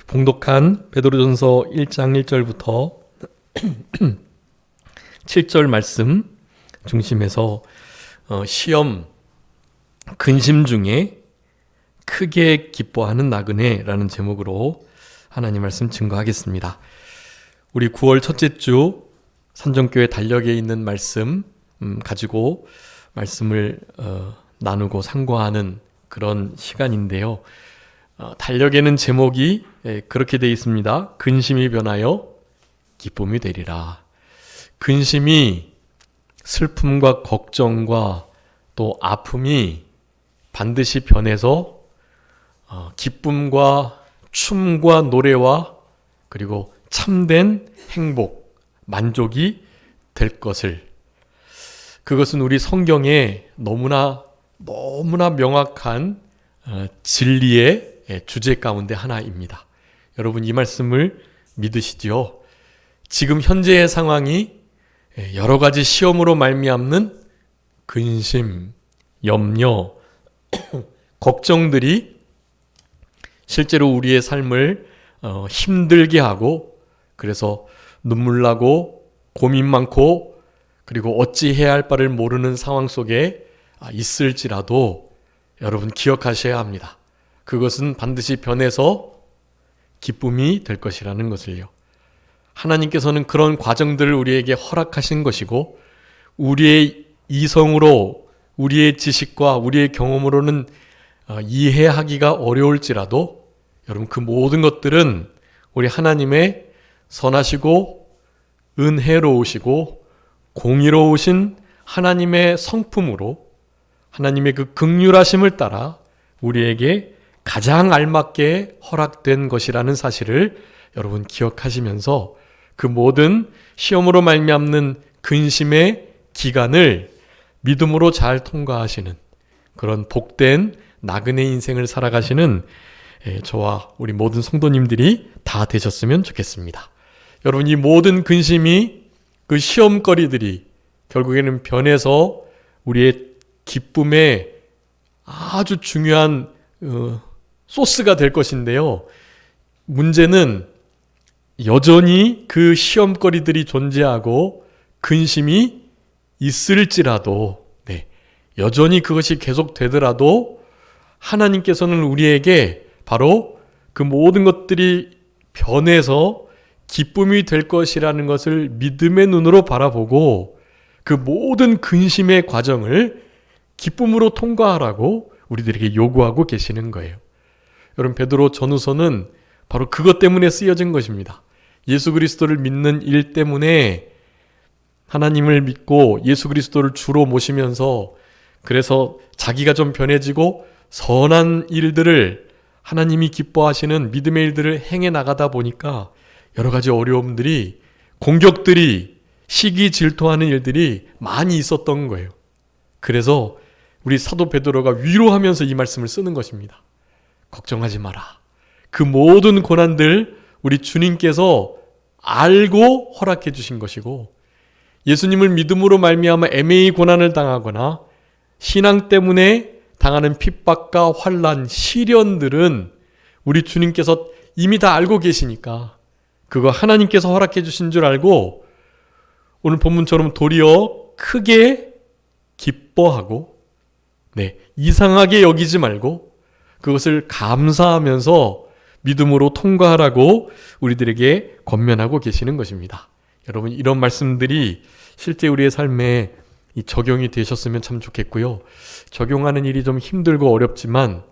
봉독한 베드로전서 1장 1절부터 7절 말씀 중심에서 시험, 근심 중에 크게 기뻐하는 나그네라는 제목으로 하나님 말씀 증거하겠습니다. 우리 9월 첫째 주 산정교회 달력에 있는 말씀 가지고 말씀을 나누고 상고하는 그런 시간인데요. 달력에는 제목이 그렇게 되어 있습니다. 근심이 변하여 기쁨이 되리라. 근심이 슬픔과 걱정과 또 아픔이 반드시 변해서 기쁨과 춤과 노래와 그리고 참된 행복, 만족이 될 것을, 그것은 우리 성경에 너무나 명확한 진리의 주제 가운데 하나입니다. 여러분, 이 말씀을 믿으시지요? 지금 현재의 상황이 여러 가지 시험으로 말미암는 근심, 염려, 걱정들이 실제로 우리의 삶을 힘들게 하고, 그래서 눈물 나고 고민 많고 그리고 어찌해야 할 바를 모르는 상황 속에 있을지라도 여러분 기억하셔야 합니다. 그것은 반드시 변해서 기쁨이 될 것이라는 것을요. 하나님께서는 그런 과정들을 우리에게 허락하신 것이고, 우리의 이성으로, 우리의 지식과 우리의 경험으로는 이해하기가 어려울지라도 여러분, 그 모든 것들은 우리 하나님의 선하시고 은혜로우시고 공의로우신 하나님의 성품으로, 하나님의 그 긍휼하심을 따라 우리에게 가장 알맞게 허락된 것이라는 사실을 여러분 기억하시면서 그 모든 시험으로 말미암는 근심의 기간을 믿음으로 잘 통과하시는 그런 복된 나그네 인생을 살아가시는 저와 우리 모든 성도님들이 다 되셨으면 좋겠습니다. 여러분, 이 모든 근심이, 그 시험거리들이 결국에는 변해서 우리의 기쁨의 아주 중요한 소스가 될 것인데요. 문제는 여전히 그 시험거리들이 존재하고 근심이 있을지라도, 여전히 그것이 계속되더라도 하나님께서는 우리에게 바로 그 모든 것들이 변해서 기쁨이 될 것이라는 것을 믿음의 눈으로 바라보고 그 모든 근심의 과정을 기쁨으로 통과하라고 우리들에게 요구하고 계시는 거예요. 여러분, 베드로 전후서는 바로 그것 때문에 쓰여진 것입니다. 예수 그리스도를 믿는 일 때문에 하나님을 믿고 예수 그리스도를 주로 모시면서, 그래서 자기가 좀 변해지고 선한 일들을, 하나님이 기뻐하시는 믿음의 일들을 행해 나가다 보니까 여러 가지 어려움들이, 공격들이, 시기 질투하는 일들이 많이 있었던 거예요. 그래서 우리 사도 베드로가 위로하면서 이 말씀을 쓰는 것입니다. 걱정하지 마라. 그 모든 고난들 우리 주님께서 알고 허락해 주신 것이고, 예수님을 믿음으로 말미암아 애매히 고난을 당하거나 신앙 때문에 당하는 핍박과 환난, 시련들은 우리 주님께서 이미 다 알고 계시니까 그거 하나님께서 허락해 주신 줄 알고 오늘 본문처럼 도리어 크게 기뻐하고, 이상하게 여기지 말고 그것을 감사하면서 믿음으로 통과하라고 우리들에게 권면하고 계시는 것입니다. 여러분, 이런 말씀들이 실제 우리의 삶에 적용이 되셨으면 참 좋겠고요. 적용하는 일이 좀 힘들고 어렵지만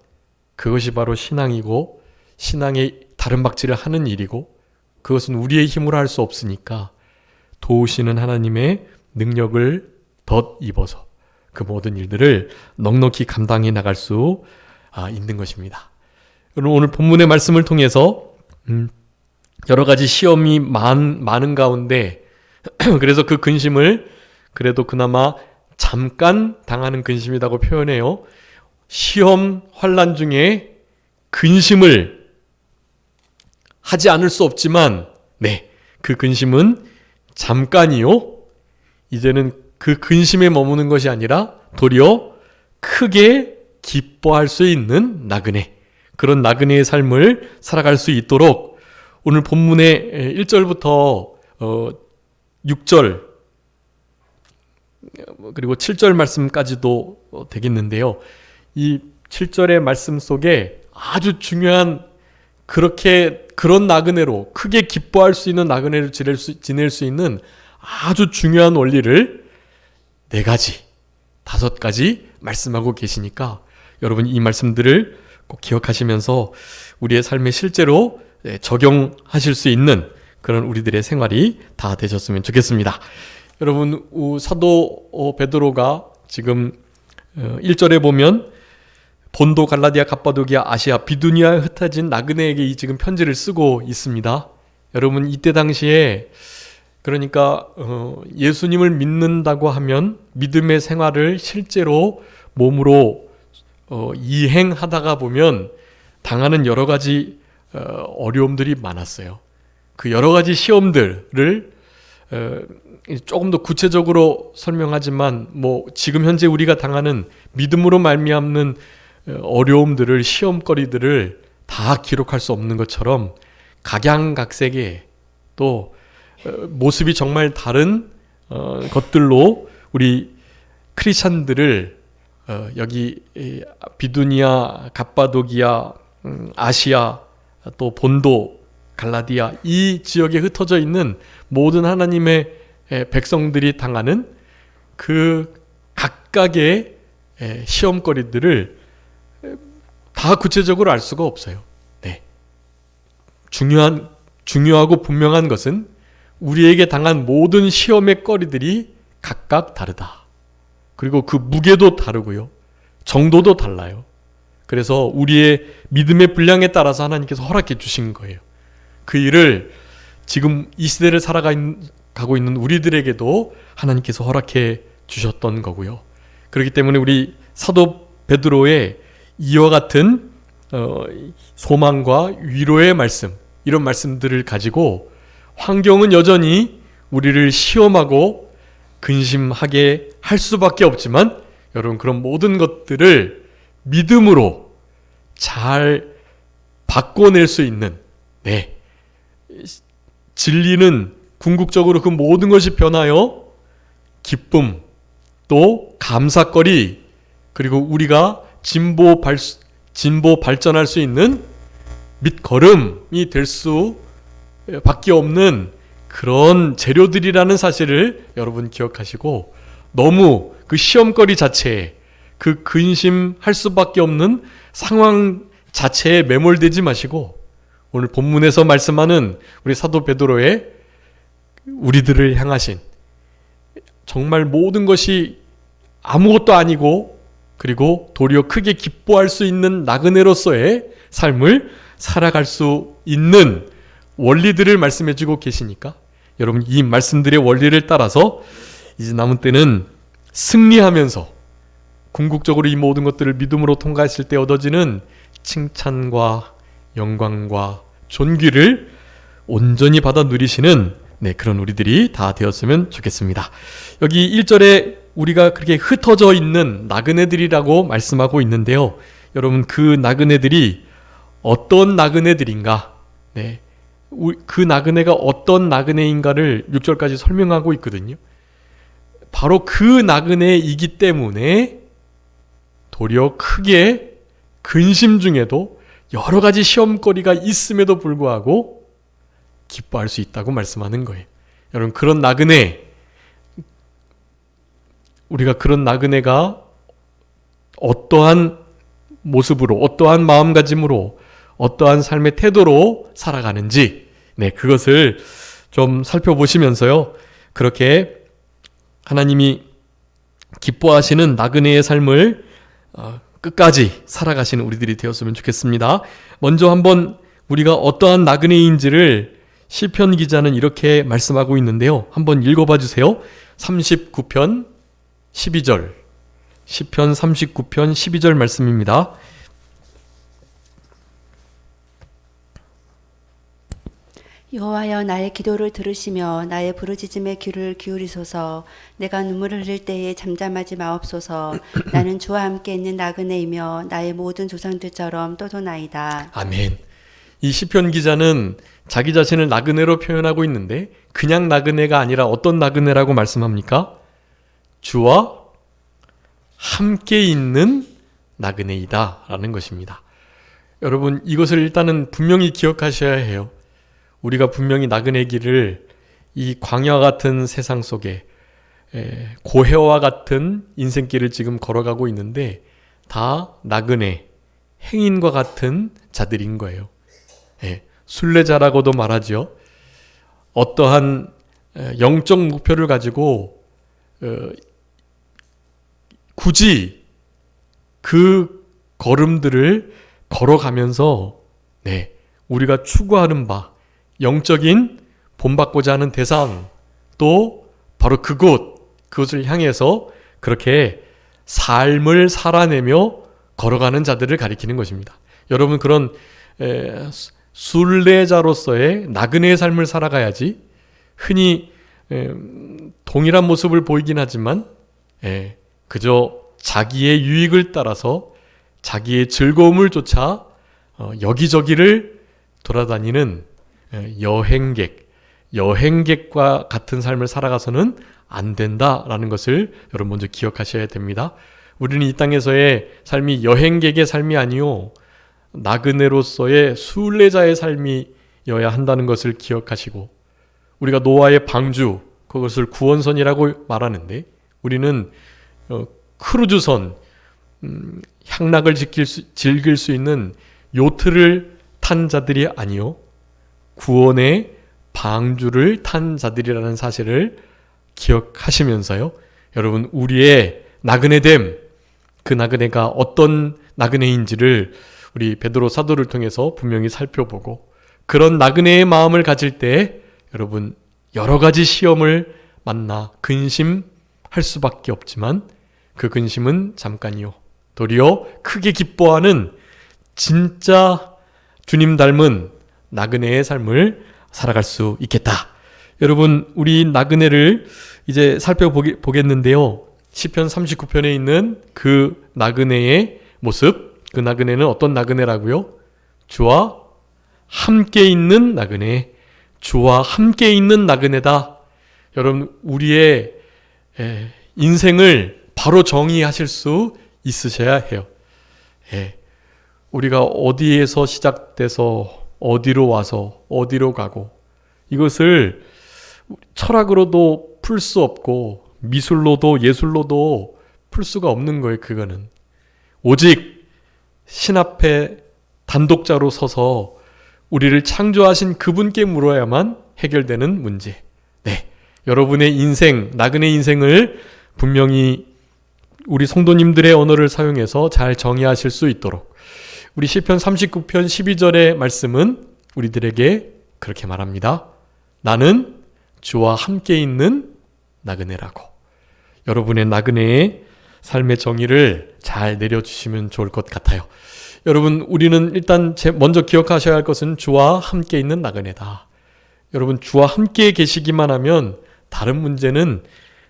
그것이 바로 신앙이고, 신앙의 다름박질을 하는 일이고, 그것은 우리의 힘으로 할 수 없으니까 도우시는 하나님의 능력을 덧입어서 그 모든 일들을 넉넉히 감당해 나갈 수 있는 것입니다. 여러분, 오늘 본문의 말씀을 통해서 여러 가지 시험이 많은 가운데 그래서 그 근심을 그래도 그나마 잠깐 당하는 근심이라고 표현해요. 시험, 환난 중에 근심을 하지 않을 수 없지만 그 근심은 잠깐이요. 이제는 그 근심에 머무는 것이 아니라 도리어 크게 기뻐할 수 있는 나그네, 그런 나그네의 삶을 살아갈 수 있도록 오늘 본문의 1절부터 6절 그리고 7절 말씀까지도 되겠는데요. 이 7절의 말씀 속에 아주 중요한 그런 나그네로 크게 기뻐할 수 있는 나그네를 지낼 수 있는 아주 중요한 원리를 4가지, 5가지 말씀하고 계시니까 여러분 이 말씀들을 꼭 기억하시면서 우리의 삶에 실제로 적용하실 수 있는 그런 우리들의 생활이 다 되셨으면 좋겠습니다. 여러분 사도 베드로가 지금 1절에 보면 본도, 갈라디아, 갑바도기아, 아시아, 비두니아에 흩어진 나그네에게 지금 편지를 쓰고 있습니다. 여러분 이때 당시에 그러니까 예수님을 믿는다고 하면 믿음의 생활을 실제로 몸으로 이행하다가 보면 당하는 여러 가지 어려움들이 많았어요. 그 여러 가지 시험들을 조금 더 구체적으로 설명하지만 지금 현재 우리가 당하는 믿음으로 말미암는 어려움들을 시험거리들을 다 기록할 수 없는 것처럼 각양각색의 또 모습이 정말 다른 것들로 우리 크리스찬들을 여기 비두니아, 갑바도기아, 아시아, 또 본도, 갈라디아 이 지역에 흩어져 있는 모든 하나님의 백성들이 당하는 그 각각의 시험거리들을 다 구체적으로 알 수가 없어요. 네. 중요하고 분명한 것은 우리에게 당한 모든 시험의 거리들이 각각 다르다. 그리고 그 무게도 다르고요. 정도도 달라요. 그래서 우리의 믿음의 분량에 따라서 하나님께서 허락해 주신 거예요. 그 일을 지금 이 시대를 살아가고 있는 우리들에게도 하나님께서 허락해 주셨던 거고요. 그렇기 때문에 우리 사도 베드로의 이와 같은 소망과 위로의 말씀, 이런 말씀들을 가지고 환경은 여전히 우리를 시험하고 근심하게 할 수밖에 없지만 여러분 그런 모든 것들을 믿음으로 잘 바꿔낼 수 있는 진리는 궁극적으로 그 모든 것이 변하여 기쁨 또 감사거리 그리고 우리가 진보 발전할 수 있는 밑거름이 될 수밖에 없는 그런 재료들이라는 사실을 여러분 기억하시고 너무 그 시험거리 자체에 그 근심할 수밖에 없는 상황 자체에 매몰되지 마시고 오늘 본문에서 말씀하는 우리 사도 베드로의 우리들을 향하신 정말 모든 것이 아무것도 아니고 그리고 도리어 크게 기뻐할 수 있는 나그네로서의 삶을 살아갈 수 있는 원리들을 말씀해주고 계시니까 여러분 이 말씀들의 원리를 따라서 이제 남은 때는 승리하면서 궁극적으로 이 모든 것들을 믿음으로 통과했을 때 얻어지는 칭찬과 영광과 존귀를 온전히 받아 누리시는 그런 우리들이 다 되었으면 좋겠습니다. 여기 1절에 우리가 그렇게 흩어져 있는 나그네들이라고 말씀하고 있는데요. 여러분 그 나그네들이 어떤 나그네들인가? 그 나그네가 어떤 나그네인가를 6절까지 설명하고 있거든요. 바로 그 나그네이기 때문에 도리어 크게 근심 중에도 여러 가지 시험거리가 있음에도 불구하고 기뻐할 수 있다고 말씀하는 거예요. 여러분 그런 나그네, 우리가 그런 나그네가 어떠한 모습으로 어떠한 마음가짐으로 어떠한 삶의 태도로 살아가는지 그것을 좀 살펴보시면서요. 그렇게 하나님이 기뻐하시는 나그네의 삶을 끝까지 살아가시는 우리들이 되었으면 좋겠습니다. 먼저 한번 우리가 어떠한 나그네인지를 시편 기자는 이렇게 말씀하고 있는데요. 한번 읽어봐 주세요. 39편 12절 시편 39편 12절 말씀입니다. 여호와여 나의 기도를 들으시며 나의 부르짖음에 귀를 기울이소서. 내가 눈물을 흘릴 때에 잠잠하지 마옵소서. 나는 주와 함께 있는 나그네이며 나의 모든 조상들처럼 떠도나이다. 아멘. 이 시편 기자는 자기 자신을 나그네로 표현하고 있는데 그냥 나그네가 아니라 어떤 나그네라고 말씀합니까? 주와 함께 있는 나그네이다 라는 것입니다. 여러분, 이것을 일단은 분명히 기억하셔야 해요. 우리가 분명히 나그네 길을 이 광야 같은 세상 속에 고해와 같은 인생길을 지금 걸어가고 있는데 다 나그네, 행인과 같은 자들인 거예요. 순례자라고도 말하죠. 어떠한 영적 목표를 가지고 굳이 그 걸음들을 걸어가면서 우리가 추구하는 바, 영적인 본받고자 하는 대상, 또 바로 그것을 향해서 그렇게 삶을 살아내며 걸어가는 자들을 가리키는 것입니다. 여러분, 그런 순례자로서의 나그네의 삶을 살아가야지 흔히 동일한 모습을 보이긴 하지만 그저 자기의 유익을 따라서 자기의 즐거움을 쫓아 여기저기를 돌아다니는 여행객과 같은 삶을 살아가서는 안 된다라는 것을 여러분 먼저 기억하셔야 됩니다. 우리는 이 땅에서의 삶이 여행객의 삶이 아니요 나그네로서의 순례자의 삶이어야 한다는 것을 기억하시고, 우리가 노아의 방주, 그것을 구원선이라고 말하는데 우리는 크루즈선, 향락을 즐길 수 있는 요트를 탄 자들이 아니요 구원의 방주를 탄 자들이라는 사실을 기억하시면서요, 여러분, 우리의 나그네됨, 그 나그네가 어떤 나그네인지를 우리 베드로 사도를 통해서 분명히 살펴보고, 그런 나그네의 마음을 가질 때 여러분 여러 가지 시험을 만나 근심할 수밖에 없지만 그 근심은 잠깐이요 도리어 크게 기뻐하는 진짜 주님 닮은 나그네의 삶을 살아갈 수 있겠다. 여러분, 우리 나그네를 이제 살펴보겠는데요. 시편 39편에 있는 그 나그네의 모습, 그 나그네는 어떤 나그네라고요? 주와 함께 있는 나그네, 주와 함께 있는 나그네다. 여러분, 우리의 인생을 바로 정의하실 수 있으셔야 해요. 우리가 어디에서 시작돼서 어디로 와서 어디로 가고, 이것을 철학으로도 풀 수 없고 미술로도 예술로도 풀 수가 없는 거예요. 그거는 오직 신 앞에 단독자로 서서 우리를 창조하신 그분께 물어야만 해결되는 문제. 여러분의 인생, 나그네 인생을 분명히 우리 성도님들의 언어를 사용해서 잘 정의하실 수 있도록 우리 시편 39편 12절의 말씀은 우리들에게 그렇게 말합니다. 나는 주와 함께 있는 나그네라고. 여러분의 나그네의 삶의 정의를 잘 내려주시면 좋을 것 같아요. 여러분, 우리는 일단 먼저 기억하셔야 할 것은 주와 함께 있는 나그네다. 여러분, 주와 함께 계시기만 하면 다른 문제는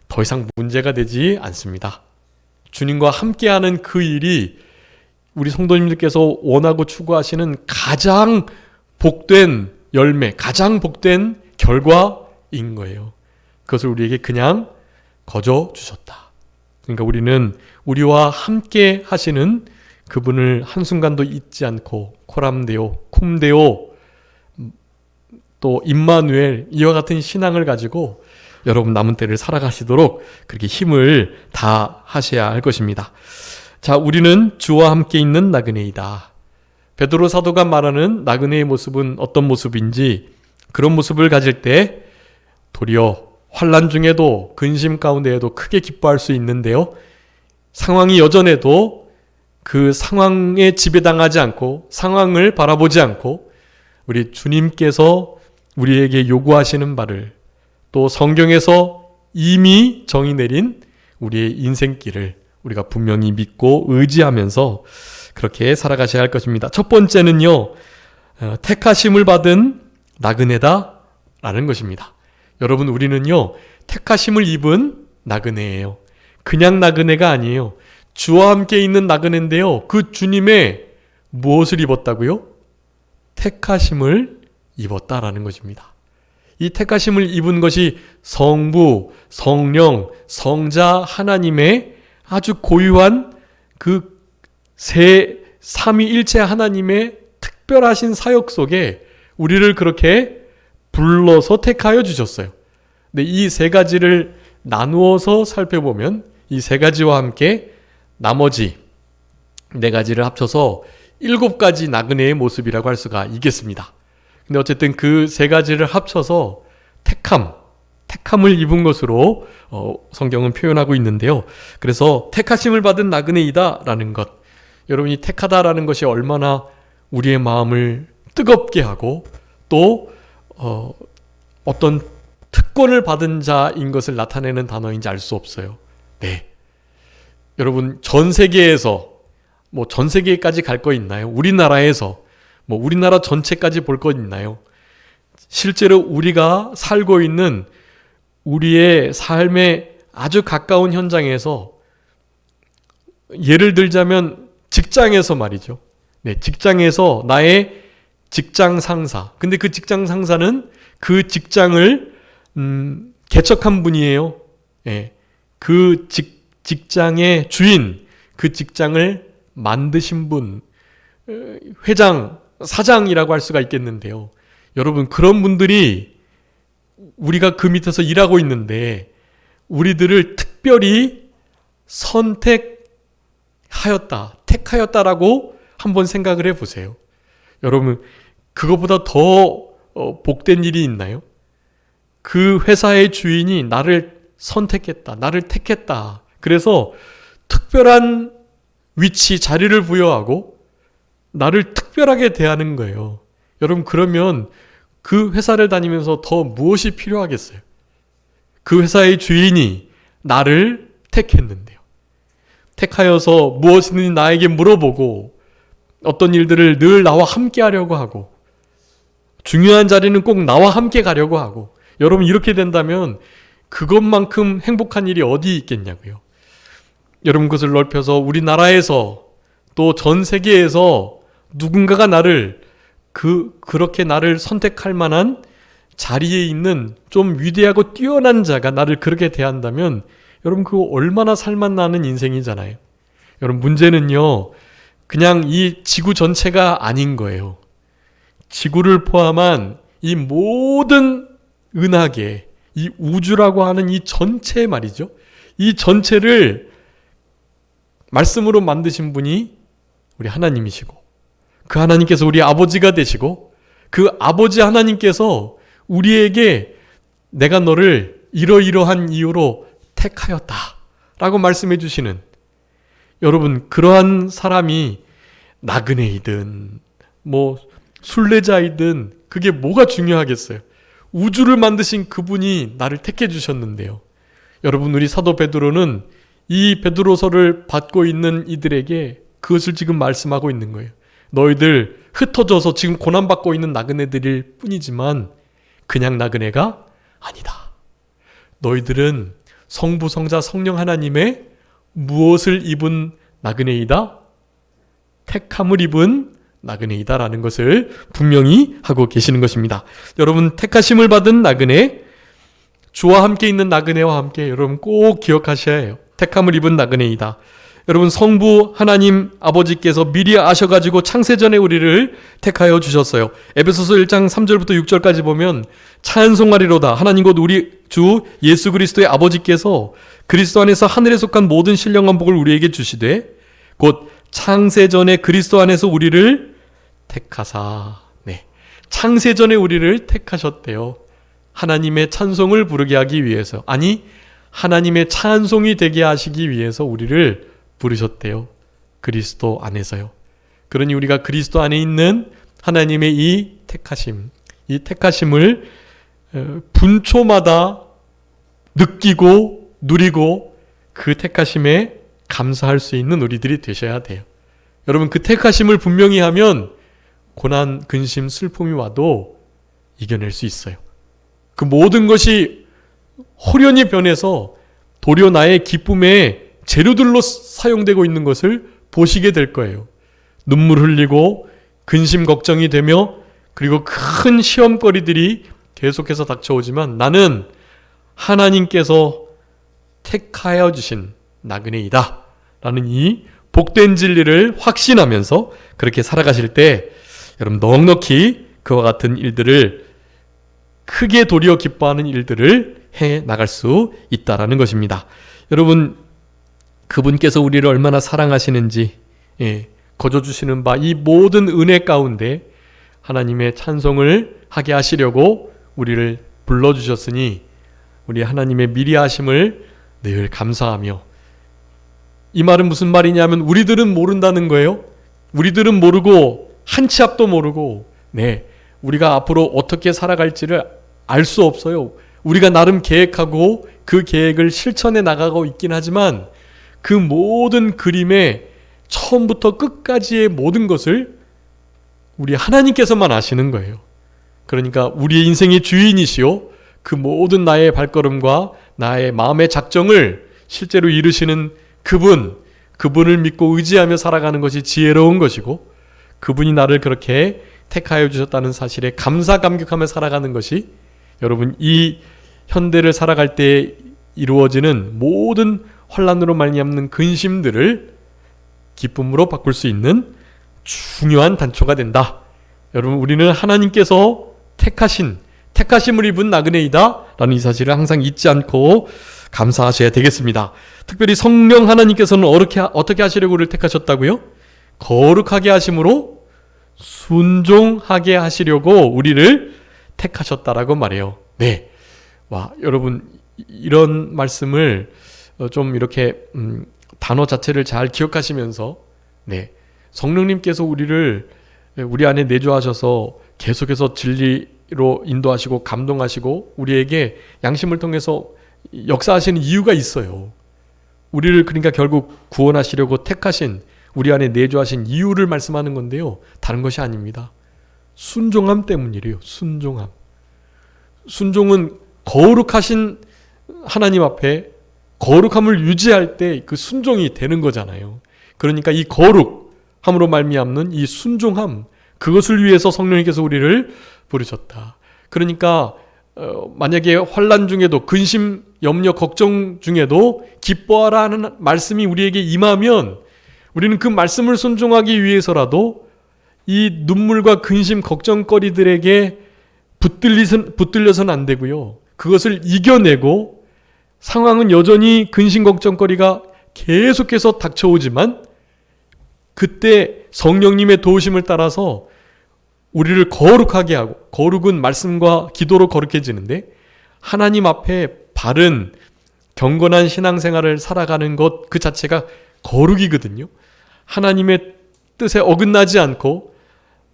더 이상 문제가 되지 않습니다. 주님과 함께하는 그 일이 우리 성도님들께서 원하고 추구하시는 가장 복된 열매, 가장 복된 결과인 거예요. 그것을 우리에게 그냥 거저 주셨다. 그러니까 우리는 우리와 함께 하시는 그분을 한순간도 잊지 않고 코람데오, 쿰데오, 또 임마누엘, 이와 같은 신앙을 가지고 여러분 남은 때를 살아가시도록 그렇게 힘을 다하셔야 할 것입니다. 자, 우리는 주와 함께 있는 나그네이다. 베드로 사도가 말하는 나그네의 모습은 어떤 모습인지, 그런 모습을 가질 때 도리어 환난 중에도 근심 가운데에도 크게 기뻐할 수 있는데요, 상황이 여전해도 그 상황에 지배당하지 않고 상황을 바라보지 않고 우리 주님께서 우리에게 요구하시는 바를, 또 성경에서 이미 정의 내린 우리의 인생길을 우리가 분명히 믿고 의지하면서 그렇게 살아가셔야 할 것입니다. 첫 번째는요, 택하심을 받은 나그네다 라는 것입니다. 여러분, 우리는요, 택하심을 입은 나그네예요. 그냥 나그네가 아니에요. 주와 함께 있는 나그네인데요. 그 주님의 무엇을 입었다고요? 택하심을 입었다라는 것입니다. 이 택하심을 입은 것이 성부, 성령, 성자 하나님의 아주 고유한 그 삼위일체 하나님의 특별하신 사역 속에 우리를 그렇게 불러서 택하여 주셨어요. 근데 이 세 가지를 나누어서 살펴보면 이 세 가지와 함께 나머지 네 가지를 합쳐서 7가지 나그네의 모습이라고 할 수가 있겠습니다. 근데 어쨌든 그 세 가지를 합쳐서 택함을 입은 것으로 성경은 표현하고 있는데요. 그래서 택하심을 받은 나그네이다 라는 것, 여러분이 택하다라는 것이 얼마나 우리의 마음을 뜨겁게 하고 또 어떤 특권을 받은 자인 것을 나타내는 단어인지 알 수 없어요. 네, 여러분, 전 세계에서 전 세계까지 갈 거 있나요? 우리나라에서 우리나라 전체까지 볼 거 있나요? 실제로 우리가 살고 있는 우리의 삶의 아주 가까운 현장에서, 예를 들자면 직장에서 말이죠. 네, 직장에서 나의 직장 상사. 근데 그 직장 상사는 그 직장을 개척한 분이에요. 네, 그 직장의 주인, 그 직장을 만드신 분, 회장, 사장이라고 할 수가 있겠는데요. 여러분, 그런 분들이 우리가 그 밑에서 일하고 있는데 우리들을 특별히 선택하였다, 택하였다라고 한번 생각을 해보세요. 여러분, 그것보다 더 복된 일이 있나요? 그 회사의 주인이 나를 선택했다, 나를 택했다. 그래서 특별한 위치, 자리를 부여하고 나를 특별하게 대하는 거예요. 여러분, 그러면 그 회사를 다니면서 더 무엇이 필요하겠어요? 그 회사의 주인이 나를 택했는데요. 택하여서 무엇이든 나에게 물어보고 어떤 일들을 늘 나와 함께 하려고 하고 중요한 자리는 꼭 나와 함께 가려고 하고, 여러분, 이렇게 된다면 그것만큼 행복한 일이 어디 있겠냐고요. 여러분, 그것을 넓혀서 우리나라에서 또 전 세계에서 누군가가 나를 그렇게 나를 선택할 만한 자리에 있는 좀 위대하고 뛰어난 자가 나를 그렇게 대한다면 여러분, 그거 얼마나 살맛나는 인생이잖아요. 여러분, 문제는요, 그냥 이 지구 전체가 아닌 거예요. 지구를 포함한 이 모든 은하계, 이 우주라고 하는 이 전체 말이죠. 이 전체를 말씀으로 만드신 분이 우리 하나님이시고, 그 하나님께서 우리 아버지가 되시고, 그 아버지 하나님께서 우리에게 내가 너를 이러이러한 이유로 택하였다 라고 말씀해 주시는, 여러분, 그러한 사람이 나그네이든 순례자이든 그게 뭐가 중요하겠어요? 우주를 만드신 그분이 나를 택해 주셨는데요. 여러분, 우리 사도 베드로는 이 베드로서를 받고 있는 이들에게 그것을 지금 말씀하고 있는 거예요. 너희들 흩어져서 지금 고난받고 있는 나그네들일 뿐이지만 그냥 나그네가 아니다. 너희들은 성부, 성자, 성령 하나님의 무엇을 입은 나그네이다? 택함을 입은 나그네이다라는 것을 분명히 하고 계시는 것입니다. 여러분, 택하심을 받은 나그네, 주와 함께 있는 나그네와 함께 여러분 꼭 기억하셔야 해요. 택함을 입은 나그네이다. 여러분, 성부 하나님 아버지께서 미리 아셔가지고 창세전에 우리를 택하여 주셨어요. 에베소서 1장 3절부터 6절까지 보면 찬송하리로다. 하나님 곧 우리 주 예수 그리스도의 아버지께서 그리스도 안에서 하늘에 속한 모든 신령한 복을 우리에게 주시되 곧 창세전에 그리스도 안에서 우리를 택하사. 네, 창세전에 우리를 택하셨대요. 하나님의 찬송을 부르게 하기 위해서, 아니 하나님의 찬송이 되게 하시기 위해서 우리를 부르셨대요. 그리스도 안에서요. 그러니 우리가 그리스도 안에 있는 하나님의 이 택하심을 분초마다 느끼고 누리고 그 택하심에 감사할 수 있는 우리들이 되셔야 돼요. 여러분, 그 택하심을 분명히 하면 고난, 근심, 슬픔이 와도 이겨낼 수 있어요. 그 모든 것이 호련히 변해서 도리어 나의 기쁨의 재료들로 사용되고 있는 것을 보시게 될 거예요. 눈물 흘리고 근심 걱정이 되며 그리고 큰 시험거리들이 계속해서 닥쳐오지만 나는 하나님께서 택하여 주신 나그네이다 라는 이 복된 진리를 확신하면서 그렇게 살아가실 때 여러분 넉넉히 그와 같은 일들을 크게 도리어 기뻐하는 일들을 해 나갈 수 있다라는 것입니다. 여러분 그분께서 우리를 얼마나 사랑하시는지 거저 주시는 바 이 모든 은혜 가운데 하나님의 찬송을 하게 하시려고 우리를 불러주셨으니 우리 하나님의 미리 하심을 늘 감사하며, 이 말은 무슨 말이냐면 우리들은 모른다는 거예요. 우리들은 모르고 한 치 앞도 모르고 우리가 앞으로 어떻게 살아갈지를 알 수 없어요. 우리가 나름 계획하고 그 계획을 실천해 나가고 있긴 하지만 그 모든 그림의 처음부터 끝까지의 모든 것을 우리 하나님께서만 아시는 거예요. 그러니까 우리의 인생의 주인이시오 그 모든 나의 발걸음과 나의 마음의 작정을 실제로 이루시는 그분을 믿고 의지하며 살아가는 것이 지혜로운 것이고, 그분이 나를 그렇게 택하여 주셨다는 사실에 감사 감격하며 살아가는 것이 여러분 이 현대를 살아갈 때 이루어지는 모든 환난으로 말미암는 근심들을 기쁨으로 바꿀 수 있는 중요한 단초가 된다. 여러분 우리는 하나님께서 택하심을 입은 나그네이다 라는 이 사실을 항상 잊지 않고 감사하셔야 되겠습니다. 특별히 성령 하나님께서는 어떻게 하시려고 우리를 택하셨다고요? 거룩하게 하심으로 순종하게 하시려고 우리를 택하셨다라고 말해요. 여러분 이런 말씀을 좀 이렇게 단어 자체를 잘 기억하시면서 성령님께서 우리 안에 내주하셔서 계속해서 진리로 인도하시고 감동하시고 우리에게 양심을 통해서 역사하시는 이유가 있어요. 우리를 그러니까 결국 구원하시려고 택하신 우리 안에 내주하신 이유를 말씀하는 건데요. 다른 것이 아닙니다. 순종함 때문이래요. 순종은 거룩하신 하나님 앞에 거룩함을 유지할 때 그 순종이 되는 거잖아요. 그러니까 이 거룩함으로 말미암는 이 순종함, 그것을 위해서 성령님께서 우리를 부르셨다. 그러니까 만약에 환난 중에도 근심, 염려, 걱정 중에도 기뻐하라 하는 말씀이 우리에게 임하면 우리는 그 말씀을 순종하기 위해서라도 이 눈물과 근심, 걱정거리들에게 붙들려서는 안 되고요. 그것을 이겨내고 상황은 여전히 근심, 걱정거리가 계속해서 닥쳐오지만 그때 성령님의 도우심을 따라서 우리를 거룩하게 하고, 거룩은 말씀과 기도로 거룩해지는데 하나님 앞에 바른 경건한 신앙생활을 살아가는 것 그 자체가 거룩이거든요. 하나님의 뜻에 어긋나지 않고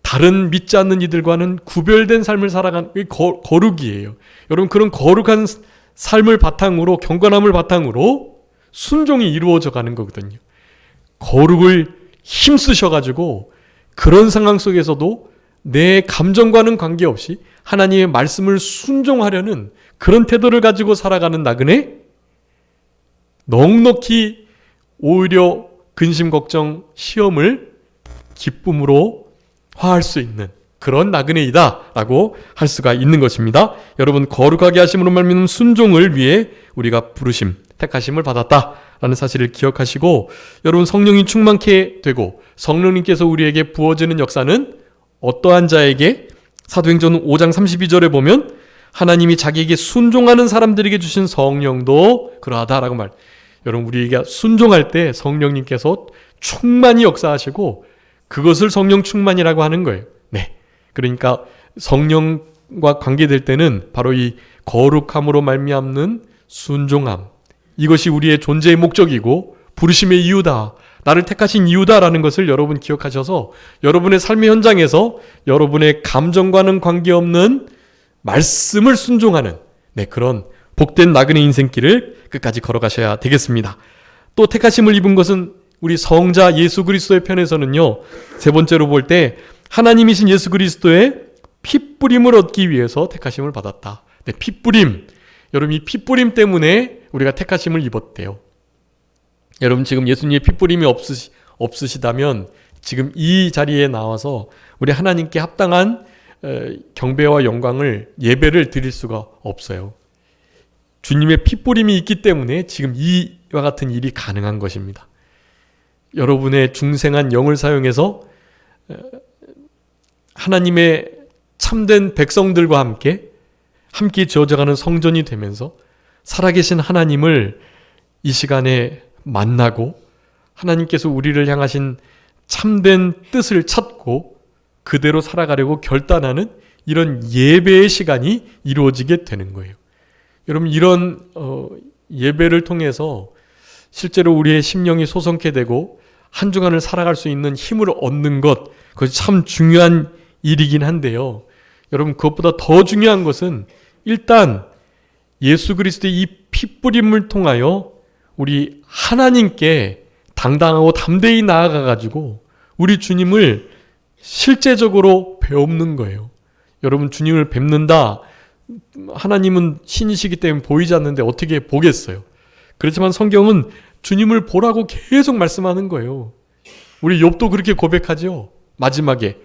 다른 믿지 않는 이들과는 구별된 삶을 살아가는 게 거룩이에요. 여러분 그런 거룩한 삶을 바탕으로, 경건함을 바탕으로 순종이 이루어져 가는 거거든요. 거룩을 힘쓰셔가지고 그런 상황 속에서도 내 감정과는 관계없이 하나님의 말씀을 순종하려는 그런 태도를 가지고 살아가는 나그네, 넉넉히 오히려 근심, 걱정, 시험을 기쁨으로 화할 수 있는 그런 나그네이다 라고 할 수가 있는 것입니다. 여러분 거룩하게 하심으로 말미암는 순종을 위해 우리가 부르심, 택하심을 받았다 라는 사실을 기억하시고, 여러분 성령이 충만케 되고 성령님께서 우리에게 부어지는 역사는 어떠한 자에게, 사도행전 5장 32절에 보면 하나님이 자기에게 순종하는 사람들에게 주신 성령도 그러하다라고 말. 여러분 우리가 순종할 때 성령님께서 충만히 역사하시고 그것을 성령 충만이라고 하는 거예요. 그러니까 성령과 관계될 때는 바로 이 거룩함으로 말미암는 순종함, 이것이 우리의 존재의 목적이고 부르심의 이유다, 나를 택하신 이유다라는 것을 여러분 기억하셔서 여러분의 삶의 현장에서 여러분의 감정과는 관계없는 말씀을 순종하는 그런 복된 나그네 인생길을 끝까지 걸어가셔야 되겠습니다. 또 택하심을 입은 것은 우리 성자 예수 그리스도의 편에서는요, 세 번째로 볼 때 하나님이신 예수 그리스도의 핏뿌림을 얻기 위해서 택하심을 받았다. 네, 핏뿌림. 여러분, 이 핏뿌림 때문에 우리가 택하심을 입었대요. 여러분, 지금 예수님의 핏뿌림이 없으시다면 지금 이 자리에 나와서 우리 하나님께 합당한 경배와 영광을, 예배를 드릴 수가 없어요. 주님의 핏뿌림이 있기 때문에 지금 이와 같은 일이 가능한 것입니다. 여러분의 중생한 영을 사용해서 하나님의 참된 백성들과 함께 지어져가는 성전이 되면서 살아계신 하나님을 이 시간에 만나고 하나님께서 우리를 향하신 참된 뜻을 찾고 그대로 살아가려고 결단하는 이런 예배의 시간이 이루어지게 되는 거예요. 여러분, 이런 예배를 통해서 실제로 우리의 심령이 소성케 되고 한 주간을 살아갈 수 있는 힘을 얻는 것, 그것이 참 중요한 일이긴 한데요. 여러분, 그것보다 더 중요한 것은 일단 예수 그리스도의 이 핏뿌림을 통하여 우리 하나님께 당당하고 담대히 나아가가지고 우리 주님을 실제적으로 뵙는 거예요. 여러분, 주님을 뵙는다. 하나님은 신이시기 때문에 보이지 않는데 어떻게 보겠어요? 그렇지만 성경은 주님을 보라고 계속 말씀하는 거예요. 우리 욥도 그렇게 고백하죠. 마지막에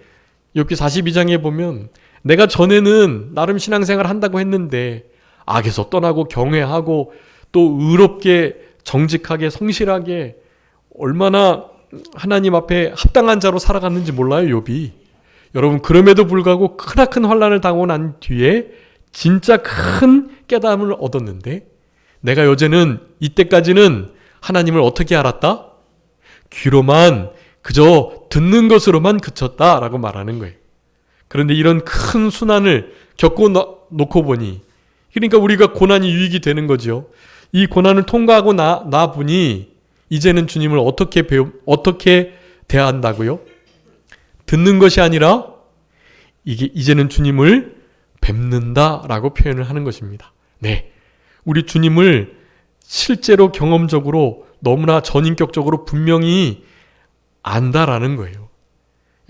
욥기 42장에 보면 내가 전에는 나름 신앙생활 한다고 했는데 악에서 떠나고 경외하고 또 의롭게 정직하게 성실하게 얼마나 하나님 앞에 합당한 자로 살아갔는지 몰라요, 욥이. 여러분, 그럼에도 불구하고 크나큰 환난을 당하고 난 뒤에 진짜 큰 깨달음을 얻었는데 내가 여제는 이때까지는 하나님을 어떻게 알았다? 귀로만 그저 듣는 것으로만 그쳤다라고 말하는 거예요. 그런데 이런 큰 순환을 겪고 놓고 보니, 그러니까 우리가 고난이 유익이 되는 거죠. 이 고난을 통과하고 나 보니 이제는 주님을 어떻게 대한다고요? 듣는 것이 아니라 이제는 주님을 뵙는다라고 표현을 하는 것입니다. 네, 우리 주님을 실제로 경험적으로 너무나 전인격적으로 분명히 안다라는 거예요.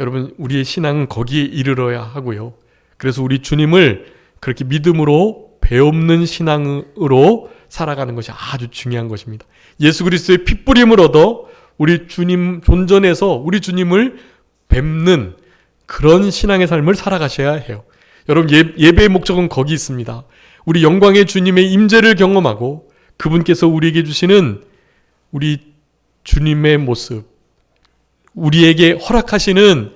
여러분, 우리의 신앙은 거기에 이르러야 하고요. 그래서 우리 주님을 그렇게 믿음으로 배없는 신앙으로 살아가는 것이 아주 중요한 것입니다. 예수 그리스도의 핏뿌림을 얻어 우리 주님 존전에서 우리 주님을 뵙는 그런 신앙의 삶을 살아가셔야 해요. 여러분, 예배의 목적은 거기 있습니다. 우리 영광의 주님의 임재를 경험하고 그분께서 우리에게 주시는 우리 주님의 모습, 우리에게 허락하시는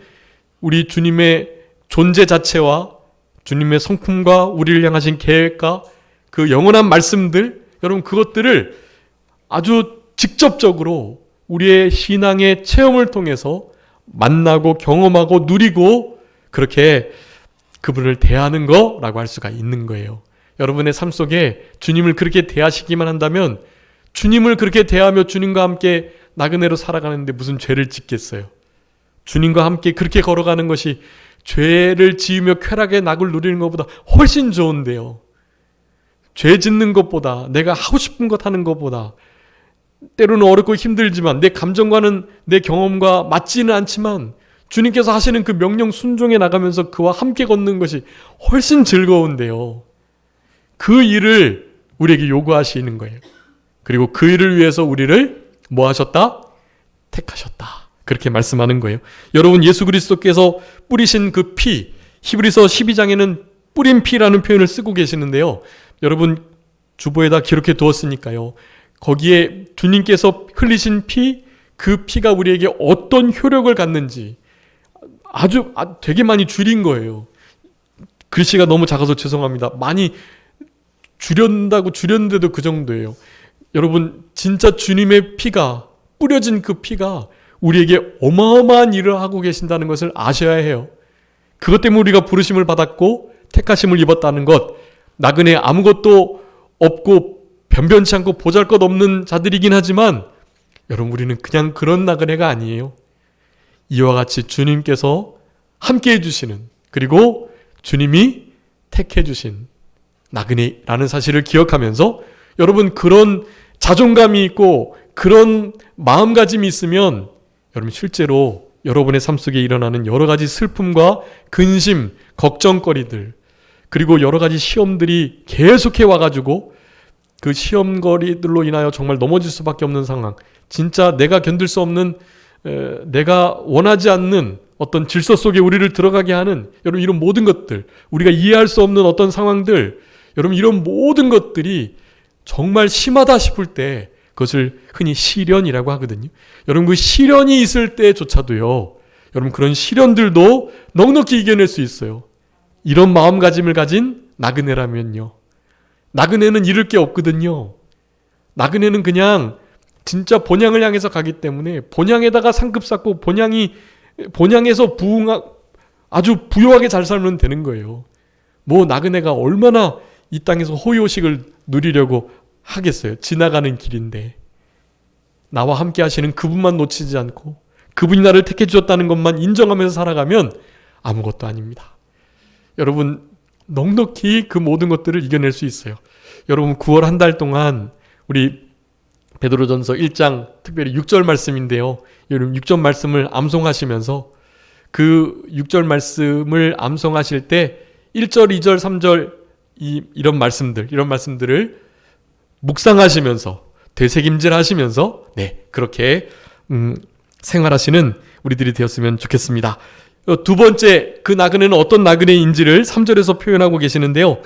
우리 주님의 존재 자체와 주님의 성품과 우리를 향하신 계획과 그 영원한 말씀들, 여러분, 그것들을 아주 직접적으로 우리의 신앙의 체험을 통해서 만나고 경험하고 누리고 그렇게 그분을 대하는 거라고 할 수가 있는 거예요. 여러분의 삶 속에 주님을 그렇게 대하시기만 한다면, 주님을 그렇게 대하며 주님과 함께 나그네로 살아가는데 무슨 죄를 짓겠어요? 주님과 함께 그렇게 걸어가는 것이 죄를 지으며 쾌락의 낙을 누리는 것보다 훨씬 좋은데요. 죄 짓는 것보다, 내가 하고 싶은 것 하는 것보다, 때로는 어렵고 힘들지만 내 감정과는 내 경험과 맞지는 않지만 주님께서 하시는 그 명령 순종해 나가면서 그와 함께 걷는 것이 훨씬 즐거운데요. 그 일을 우리에게 요구하시는 거예요. 그리고 그 일을 위해서 우리를 뭐 하셨다? 택하셨다. 그렇게 말씀하는 거예요. 여러분, 예수 그리스도께서 뿌리신 그 피, 히브리서 12장에는 뿌린 피라는 표현을 쓰고 계시는데요. 여러분, 주보에다 기록해 두었으니까요. 거기에 주님께서 흘리신 피, 그 피가 우리에게 어떤 효력을 갖는지 되게 많이 줄인 거예요. 글씨가 너무 작아서 죄송합니다. 많이 줄였는데도 그 정도예요. 여러분, 진짜 주님의 피가, 뿌려진 그 피가 우리에게 어마어마한 일을 하고 계신다는 것을 아셔야 해요. 그것 때문에 우리가 부르심을 받았고 택하심을 입었다는 것, 나그네 아무것도 없고 변변치 않고 보잘것없는 자들이긴 하지만 여러분, 우리는 그냥 그런 나그네가 아니에요. 이와 같이 주님께서 함께 해주시는, 그리고 주님이 택해주신 나그네라는 사실을 기억하면서 여러분, 그런 자존감이 있고 그런 마음가짐이 있으면 여러분, 실제로 여러분의 삶 속에 일어나는 여러 가지 슬픔과 근심, 걱정거리들, 그리고 여러 가지 시험들이 계속해 와가지고 그 시험거리들로 인하여 정말 넘어질 수밖에 없는 상황, 진짜 내가 견딜 수 없는, 내가 원하지 않는 어떤 질서 속에 우리를 들어가게 하는, 여러분 이런 모든 것들, 우리가 이해할 수 없는 어떤 상황들, 여러분 이런 모든 것들이 정말 심하다 싶을 때 그것을 흔히 시련이라고 하거든요. 여러분 그 시련이 있을 때조차도요, 여러분 그런 시련들도 넉넉히 이겨낼 수 있어요. 이런 마음가짐을 가진 나그네라면요, 나그네는 잃을 게 없거든요. 나그네는 그냥 진짜 본향을 향해서 가기 때문에 본향에다가 상급 쌓고 본향에서 아주 부유하게 잘 살면 되는 거예요. 뭐 나그네가 얼마나 이 땅에서 호의호식을 누리려고 하겠어요. 지나가는 길인데 나와 함께 하시는 그분만 놓치지 않고 그분이 나를 택해 주셨다는 것만 인정하면서 살아가면 아무것도 아닙니다. 여러분 넉넉히 그 모든 것들을 이겨낼 수 있어요. 여러분 9월 한 달 동안 우리 베드로전서 1장 특별히 6절 말씀인데요. 여러분 6절 말씀을 암송하시면서 그 6절 말씀을 암송하실 때 1절, 2절, 3절 이런 말씀들을 묵상하시면서 되새김질 하시면서 그렇게 생활하시는 우리들이 되었으면 좋겠습니다. 두 번째, 그 나그네는 어떤 나그네인지를 3절에서 표현하고 계시는데요.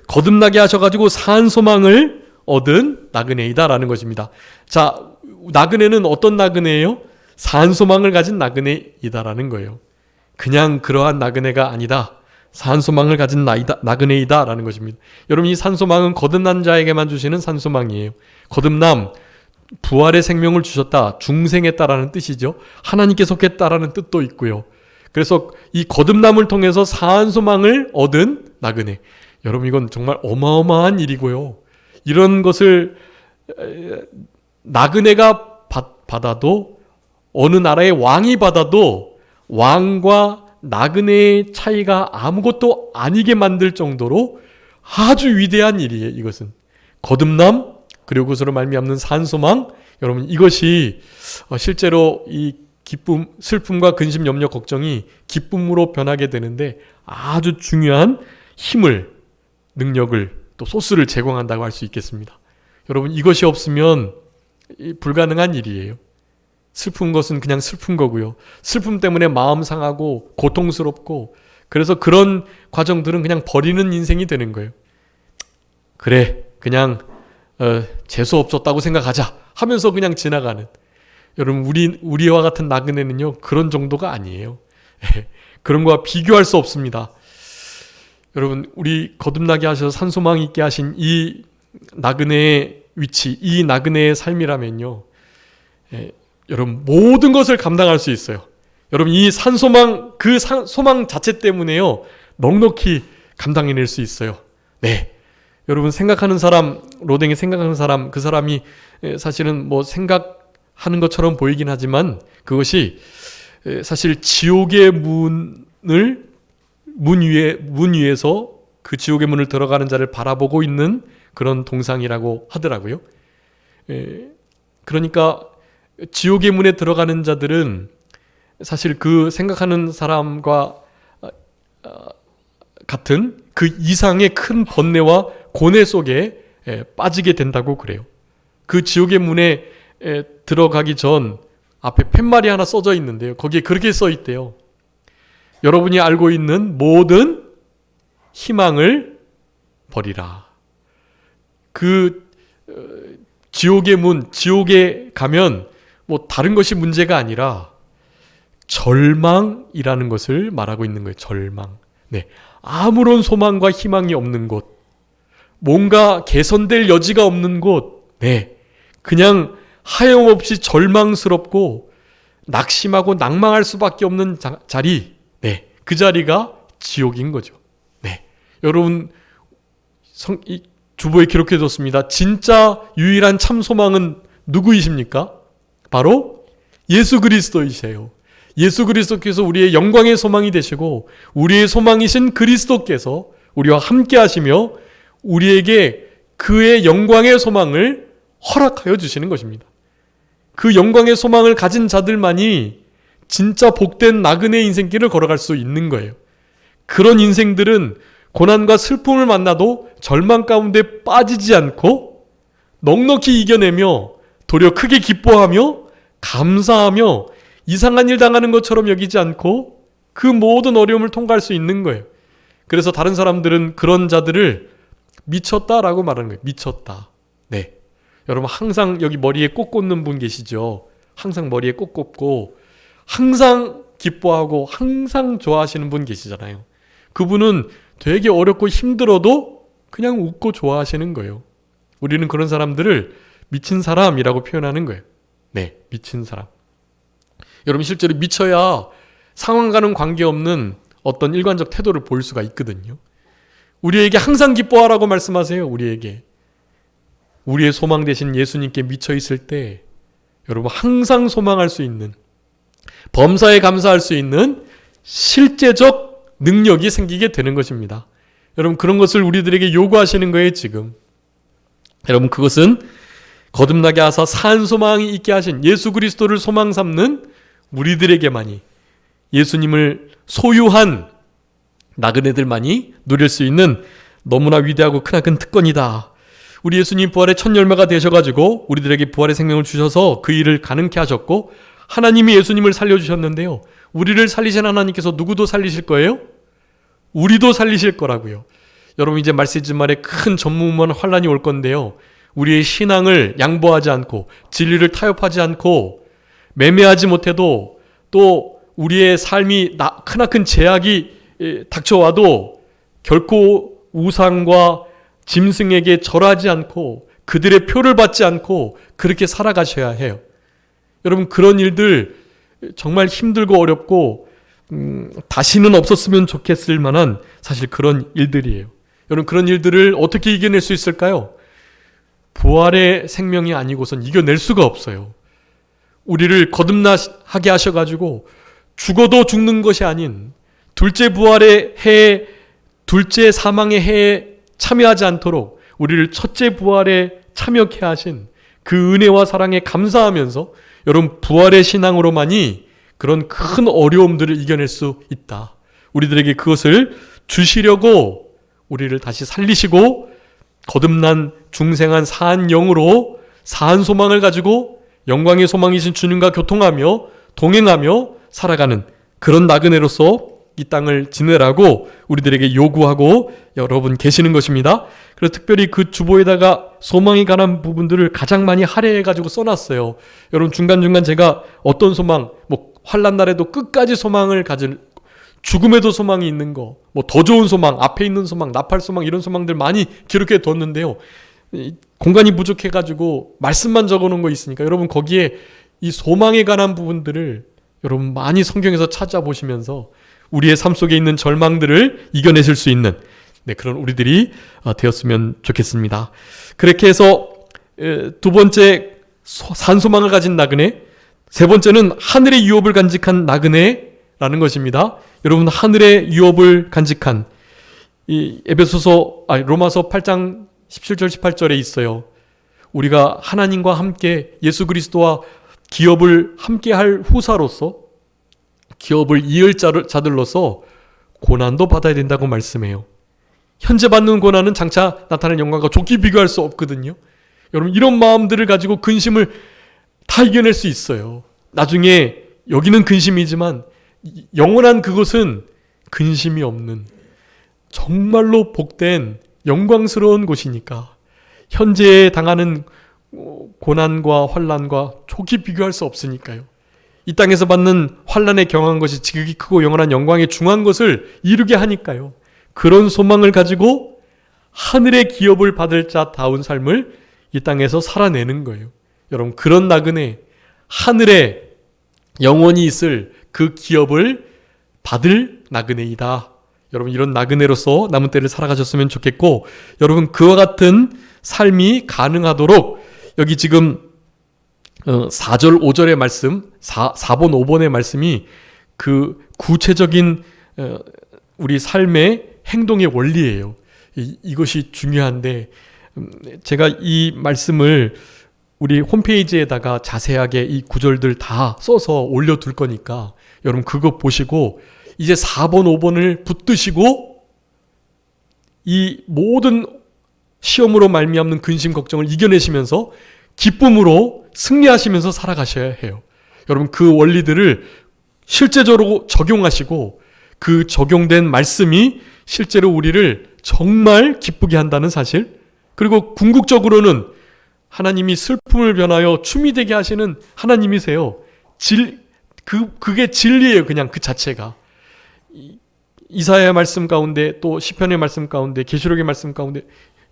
거듭나게 하셔가지고 산 소망을 얻은 나그네이다라는 것입니다. 자, 나그네는 어떤 나그네예요? 산 소망을 가진 나그네이다라는 거예요. 그냥 그러한 나그네가 아니다. 산 소망을 가진 나그네이다라는 것입니다. 여러분 이 산 소망은 거듭난 자에게만 주시는 산 소망이에요. 거듭남, 부활의 생명을 주셨다, 중생했다라는 뜻이죠. 하나님께 속했다라는 뜻도 있고요. 그래서 이 거듭남을 통해서 산 소망을 얻은 나그네. 여러분 이건 정말 어마어마한 일이고요. 이런 것을 나그네가 받아도, 어느 나라의 왕이 받아도 왕과 나그네의 차이가 아무것도 아니게 만들 정도로 아주 위대한 일이에요. 이것은 거듭남, 그리고 그것으로 말미암는 산소망. 여러분 이것이 실제로 이 기쁨, 슬픔과 근심, 염려, 걱정이 기쁨으로 변하게 되는데 아주 중요한 힘을, 능력을, 또 소스를 제공한다고 할 수 있겠습니다. 여러분 이것이 없으면 불가능한 일이에요. 슬픈 것은 그냥 슬픈 거고요. 슬픔 때문에 마음 상하고 고통스럽고, 그래서 그런 과정들은 그냥 버리는 인생이 되는 거예요. 그래, 그냥 재수 없었다고 생각하자 하면서 그냥 지나가는. 여러분 우리와 같은 나그네는요 그런 정도가 아니에요. 그런 거와 비교할 수 없습니다. 여러분 우리 거듭나게 하셔서 산소망 있게 하신 이 나그네의 위치, 이 나그네의 삶이라면요, 여러분 모든 것을 감당할 수 있어요. 여러분 이 산소망, 그 소망 자체 때문에요 넉넉히 감당해낼 수 있어요. 여러분 생각하는 사람, 로댕이 생각하는 사람, 그 사람이 사실은 뭐 생각하는 것처럼 보이긴 하지만 그것이 사실 지옥의 문 위에서 그 지옥의 문을 들어가는 자를 바라보고 있는 그런 동상이라고 하더라고요. 그러니까 지옥의 문에 들어가는 자들은 사실 그 생각하는 사람과 같은 그 이상의 큰 번뇌와 고뇌 속에 빠지게 된다고 그래요. 그 지옥의 문에 들어가기 전 앞에 팻말이 하나 써져 있는데요. 거기에 그렇게 써 있대요. 여러분이 알고 있는 모든 희망을 버리라. 그 지옥의 문, 지옥에 가면 뭐 다른 것이 문제가 아니라 절망이라는 것을 말하고 있는 거예요. 절망. 아무런 소망과 희망이 없는 곳, 뭔가 개선될 여지가 없는 곳, 그냥 하염없이 절망스럽고 낙심하고 낭망할 수밖에 없는 자리, 그 자리가 지옥인 거죠. 여러분 주보에 기록해뒀습니다. 진짜 유일한 참 소망은 누구이십니까? 바로 예수 그리스도이세요. 예수 그리스도께서 우리의 영광의 소망이 되시고 우리의 소망이신 그리스도께서 우리와 함께 하시며 우리에게 그의 영광의 소망을 허락하여 주시는 것입니다. 그 영광의 소망을 가진 자들만이 진짜 복된 나그네 인생길을 걸어갈 수 있는 거예요. 그런 인생들은 고난과 슬픔을 만나도 절망 가운데 빠지지 않고 넉넉히 이겨내며 도리어 크게 기뻐하며 감사하며 이상한 일 당하는 것처럼 여기지 않고 그 모든 어려움을 통과할 수 있는 거예요. 그래서 다른 사람들은 그런 자들을 미쳤다라고 말하는 거예요. 미쳤다. 네. 여러분 항상 여기 머리에 꽃 꽂는 분 계시죠? 항상 머리에 꽃 꽂고 항상 기뻐하고 항상 좋아하시는 분 계시잖아요. 그분은 되게 어렵고 힘들어도 그냥 웃고 좋아하시는 거예요. 우리는 그런 사람들을 미친 사람이라고 표현하는 거예요. 네, 미친 사람. 여러분 실제로 미쳐야 상황과는 관계없는 어떤 일관적 태도를 보일 수가 있거든요. 우리에게 항상 기뻐하라고 말씀하세요. 우리에게. 우리의 소망 되신 예수님께 미쳐 있을 때 여러분 항상 소망할 수 있는, 범사에 감사할 수 있는 실제적 능력이 생기게 되는 것입니다. 여러분 그런 것을 우리들에게 요구하시는 거예요 지금. 여러분 그것은 거듭나게 하사 산 소망이 있게 하신 예수 그리스도를 소망 삼는 우리들에게만이, 예수님을 소유한 나그네들만이 누릴 수 있는 너무나 위대하고 크나큰 특권이다. 우리 예수님 부활의 첫 열매가 되셔가지고 우리들에게 부활의 생명을 주셔서 그 일을 가능케 하셨고, 하나님이 예수님을 살려주셨는데요, 우리를 살리신 하나님께서 누구도 살리실 거예요? 우리도 살리실 거라고요. 여러분 이제 말세지 말에 큰 전무후무한 환란이 올 건데요, 우리의 신앙을 양보하지 않고 진리를 타협하지 않고 매매하지 못해도, 또 우리의 삶이 크나큰 제약이 닥쳐와도 결코 우상과 짐승에게 절하지 않고 그들의 표를 받지 않고 그렇게 살아가셔야 해요. 여러분 그런 일들 정말 힘들고 어렵고 다시는 없었으면 좋겠을 만한 사실 그런 일들이에요. 여러분 그런 일들을 어떻게 이겨낼 수 있을까요? 부활의 생명이 아니고선 이겨낼 수가 없어요. 우리를 거듭나게 하셔가지고 죽어도 죽는 것이 아닌 둘째 부활의 해에, 둘째 사망의 해에 참여하지 않도록 우리를 첫째 부활에 참여케 하신 그 은혜와 사랑에 감사하면서 여러분 부활의 신앙으로만이 그런 큰 어려움들을 이겨낼 수 있다. 우리들에게 그것을 주시려고 우리를 다시 살리시고 거듭난 중생한 사한 영으로 사한 소망을 가지고 영광의 소망이신 주님과 교통하며 동행하며 살아가는 그런 나그네로서 이 땅을 지내라고 우리들에게 요구하고 여러분 계시는 것입니다. 그래서 특별히 그 주보에다가 소망에 관한 부분들을 가장 많이 할애해가지고 써놨어요. 여러분 중간중간 제가 어떤 소망, 환난 날에도 끝까지 소망을 가질, 죽음에도 소망이 있는 거, 더 좋은 소망, 앞에 있는 소망, 나팔 소망, 이런 소망들 많이 기록해 뒀는데요. 공간이 부족해가지고 말씀만 적어놓은 거 있으니까 여러분 거기에 이 소망에 관한 부분들을 여러분 많이 성경에서 찾아보시면서 우리의 삶 속에 있는 절망들을 이겨내실 수 있는 그런 우리들이 되었으면 좋겠습니다. 그렇게 해서 두 번째 산소망을 가진 나그네, 세 번째는 하늘의 유업을 간직한 나그네라는 것입니다. 여러분 하늘의 유업을 간직한, 이 로마서 8장 17절 18절에 있어요. 우리가 하나님과 함께 예수 그리스도와 기업을 함께 할 후사로서, 기업을 이을 자들로서 고난도 받아야 된다고 말씀해요. 현재 받는 고난은 장차 나타날 영광과 좋게 비교할 수 없거든요. 여러분 이런 마음들을 가지고 근심을 다 이겨낼 수 있어요. 나중에 여기는 근심이지만 영원한 그곳은 근심이 없는 정말로 복된 영광스러운 곳이니까 현재에 당하는 고난과 환난과 좋게 비교할 수 없으니까요. 이 땅에서 받는 환난에 경한 것이 지극히 크고 영원한 영광에 중한 것을 이루게 하니까요. 그런 소망을 가지고 하늘의 기업을 받을 자다운 삶을 이 땅에서 살아내는 거예요. 여러분 그런 나그네, 하늘에 영원히 있을 그 기업을 받을 나그네이다. 여러분 이런 나그네로서 남은 때를 살아가셨으면 좋겠고, 여러분 그와 같은 삶이 가능하도록 여기 지금 4절 5절의 말씀, 4번 5번의 말씀이 그 구체적인 우리 삶의 행동의 원리예요. 이것이 중요한데 제가 이 말씀을 우리 홈페이지에다가 자세하게 이 구절들 다 써서 올려둘 거니까 여러분 그거 보시고 이제 4번, 5번을 붙드시고 이 모든 시험으로 말미암는 근심, 걱정을 이겨내시면서 기쁨으로 승리하시면서 살아가셔야 해요. 여러분 그 원리들을 실제적으로 적용하시고 그 적용된 말씀이 실제로 우리를 정말 기쁘게 한다는 사실, 그리고 궁극적으로는 하나님이 슬픔을 변하여 춤이 되게 하시는 하나님이세요. 그게 진리예요. 그냥 그 자체가. 이사야의 말씀 가운데, 또 시편의 말씀 가운데, 계시록의 말씀 가운데,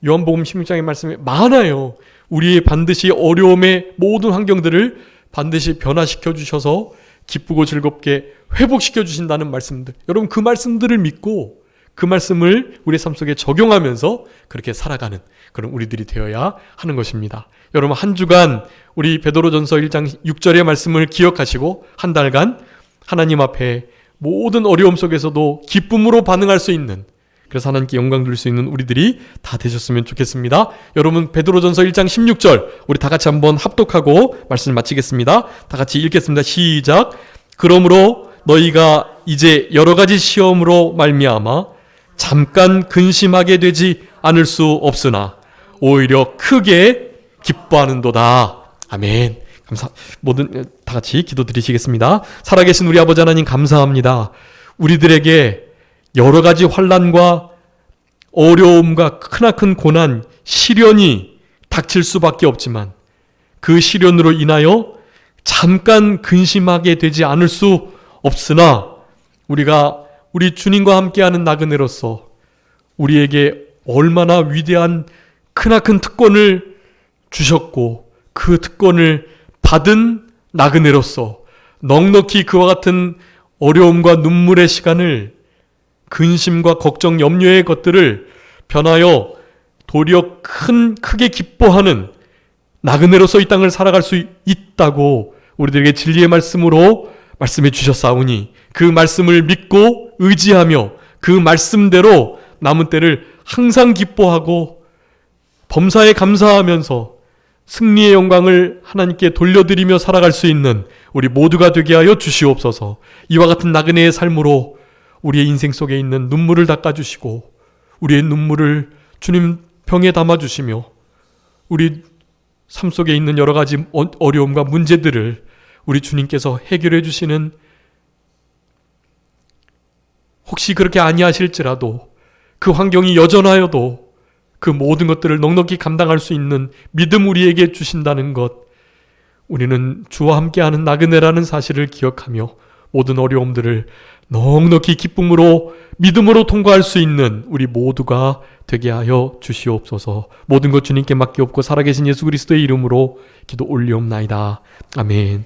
요한복음 16장의 말씀이 많아요. 우리의 반드시 어려움의 모든 환경들을 반드시 변화시켜 주셔서 기쁘고 즐겁게 회복시켜 주신다는 말씀들. 여러분 그 말씀들을 믿고 그 말씀을 우리 삶 속에 적용하면서 그렇게 살아가는 그런 우리들이 되어야 하는 것입니다. 여러분 한 주간 우리 베드로전서 1장 6절의 말씀을 기억하시고 한 달간 하나님 앞에 모든 어려움 속에서도 기쁨으로 반응할 수 있는, 그래서 하나님께 영광 돌릴 수 있는 우리들이 다 되셨으면 좋겠습니다. 여러분 베드로전서 1장 16절 우리 다 같이 한번 합독하고 말씀을 마치겠습니다. 다 같이 읽겠습니다. 시작. 그러므로 너희가 이제 여러 가지 시험으로 말미암아 잠깐 근심하게 되지 않을 수 없으나 오히려 크게 기뻐하는도다. 아멘. 모든 다 같이 기도드리시겠습니다. 살아계신 우리 아버지 하나님 감사합니다. 우리들에게 여러 가지 환난과 어려움과 크나큰 고난, 시련이 닥칠 수밖에 없지만 그 시련으로 인하여 잠깐 근심하게 되지 않을 수 없으나 우리가 우리 주님과 함께하는 나그네로서 우리에게 얼마나 위대한 크나큰 특권을 주셨고 그 특권을 받은 나그네로서 넉넉히 그와 같은 어려움과 눈물의 시간을, 근심과 걱정, 염려의 것들을 변하여 도리어 크게 기뻐하는 나그네로서 이 땅을 살아갈 수 있다고 우리들에게 진리의 말씀으로 말씀해 주셨사오니 그 말씀을 믿고 의지하며 그 말씀대로 남은 때를 항상 기뻐하고 범사에 감사하면서 승리의 영광을 하나님께 돌려드리며 살아갈 수 있는 우리 모두가 되게 하여 주시옵소서. 이와 같은 나그네의 삶으로 우리의 인생 속에 있는 눈물을 닦아주시고 우리의 눈물을 주님 병에 담아주시며 우리 삶 속에 있는 여러 가지 어려움과 문제들을 우리 주님께서 해결해 주시는, 혹시 그렇게 아니하실지라도 그 환경이 여전하여도 그 모든 것들을 넉넉히 감당할 수 있는 믿음 우리에게 주신다는 것, 우리는 주와 함께하는 나그네라는 사실을 기억하며 모든 어려움들을 넉넉히 기쁨으로 믿음으로 통과할 수 있는 우리 모두가 되게 하여 주시옵소서. 모든 것 주님께 맡기옵고 살아계신 예수 그리스도의 이름으로 기도 올리옵나이다. 아멘.